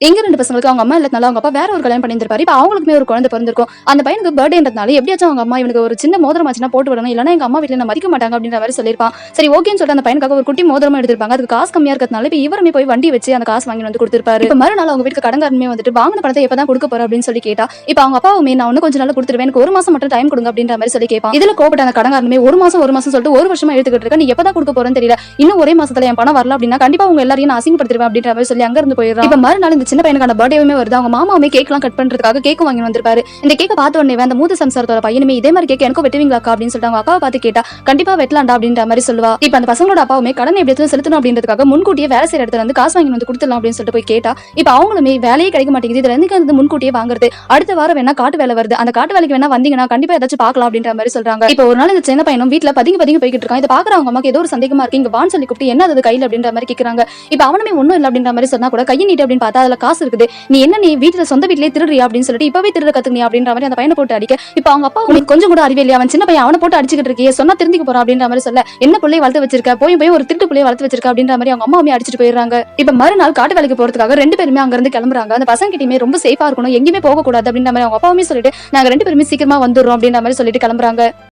எங்க 2 பசங்களுக்கு அவங்க அம்மா இல்லாதனால அவங்க அப்பா வேற ஒரு கல்யாணம் பண்ணியிருந்திருப்பாரு. இப்ப அவங்களுக்குமே ஒரு குழந்தை பிறந்திருக்கும். அந்த பையனுக்கு பர்த்டேன்றதுனால எப்படியாச்சும் அவங்க அம்மா இவனுக்கு ஒரு சின்ன மோதிரம் ஆச்சுன்னா போட்டு விடணும். இல்லன்னா எங்க அம்மா வீட்ல என்ன மதிக்க மாட்டாங்க அப்படின்ற மாரி சொல்லியிருப்பான். சரி ஓகேன்னு சொல்லிட்டு அந்த பையனுக்காக ஒரு குட்டி மோதிரமா எடுத்திருப்பாங்க. அதுக்கு காசு கம்மியா இருக்கிறதுனால இப்ப இவருமே போய் வண்டி வச்சு அந்த காசு வாங்கி வந்து கொடுத்திருப்பாரு. இப்ப மறுநாள் அவங்க வீட்டுக்கு கடன்காரனுமே வந்துட்டு வாங்கின பணத்தை எப்பதான் கொடுக்க போற அப்படின்னு சொல்லி கேட்டா, இப்ப அவங்க அப்பாவுமே நான் இன்னும் கொஞ்ச நாள்ல கொடுத்துருவேன். எனக்கு 1 மாசம் மட்டும் டைம் கொடுங்க அப்படின்ற மாதிரி சொல்லி கேட்பான். இதுல கோபப்பட்ட அந்த கடன்காரனுமே 1 மாசம் சொல்லிட்டு 1 வருஷமா எடுத்துக்கிட்டு இருக்க, நீ எப்பதான் கொடுக்க போறேன்னு தெரியல. இன்னும் ஒரே மாசத்துல என் பணம் வரல அப்படின்னா கண்டிப்பா உங்க எல்லாரையும் நான் அசிங்கப்படுத்திடுவேன் அப்படின்ற மாதிரி சொல்லி அங்க இருந்து போயிடுறான். இப்ப மறுநாள் இந்த சின்ன பையனுக்கான பர்த்டேவுமே வருது. அவங்க மாமாவுமே கேக்லாம் கட் பண்றதுக்காக கேக் வாங்கி வந்திருப்பாரு. இந்த கேக்க பார்த்த உடனே அந்த மூத்த சம்சாரத்தோட பையனுமே இதே மாதிரி கேக் எனக்கும் வெட்டுவீங்களாக்கா அப்படின்னு சொல்லிட்டு அவங்க அப்பாவை பார்த்து கேட்டா கண்டிப்பா வெட்டலாம்டா அப்படின்ற மாதிரி சொல்லுவா. இப்ப அந்த பசங்களோட அப்பாவுமே கடன் எப்படி செலுத்தணும் அப்படின்றதுக்காக முன்கூட்டியே வேலை செய்யற இடத்துல வந்து காசு வாங்கி வந்து கொடுத்துடலாம் அப்படின்னு சொல்லிட்டு போய் கேட்டா, இப்ப அவங்களுமே வேலையே கிடைக்க மாட்டேங்குது, இதுல இருந்து முன்கூட்டியே வாங்குறது, அடுத்த வாரம் வேணா காட்டு வேலை வருது, அந்த காட்டு வேலைக்கு வேணா வந்தீங்கன்னா கண்டிப்பா ஏதாச்சும் பார்க்கலாம் அப்படின்ற மாதிரி சொல்றாங்க. இப்ப ஒரு நாள் இந்த சின்ன பையனும் வீட்டுல பதுங்கி போய்கிட்டு இருக்கான். இதை பாக்குற அவங்க அம்மாக்கு ஏதோ ஒரு சந்தேகமா இருக்கு. இங்க வான்னு சொல்லி கூப்பிட்டு என்ன அது கையில அப்படின்ற மாதிரி கேக்குறாங்க. இப்ப அவனுமே ஒண்ணும் இல்ல அப்படின்ற மாதிரி சொன்னா கூட கையை நீட்டு அப்படின்னு பார்த்தா அதுல காசு இருக்குது. நீ வீட்டுல சொந்த வீட்லயே திருடுறியா அப்படின்னு சொல்லிட்டு இப்பவே திருட கத்துக்கியா அப்படின்ற மாதிரி அந்த பையனை போட்டு அடிக்க, இப்ப அவங்க அப்பா கொஞ்சம் கூட அறிவே இல்லையா, அவன் சின்ன பையன் அவனை போட்டு அடிச்சுக்கிட்டு இருக்கியே, சொன்னா திருந்திக்க போறான் அப்படின்ற மாதிரி சொல்ல, என்ன பிள்ளையை வளர்த்து வச்சிருக்க, போய் ஒரு திருட்டு பிள்ளையை வளர்த்து வச்சிருக்க அப்படின்ற மாதிரி அவங்க அம்மாவுமே அடிச்சுட்டு போயிடுறாங்க. இப்ப மறுநாள் காட்டு வேலைக்கு போறதுக்காக 2 பேருமே அங்க இருந்து கிளம்புறாங்க. அந்த பசங்க கிட்டயுமே ரொம்ப சேஃபா இருக்கணும், எங்கேயுமே போக கூடாது அப்படின்ற மாதிரி அவங்க அப்பாவுமே சொல்லிட்டு நாங்க 2 பேருமே சீக்கிரமா வந்துடுறோம் அப்படின்ற மாதிரி சொல்லிட்டு கிளம்புறாங்க.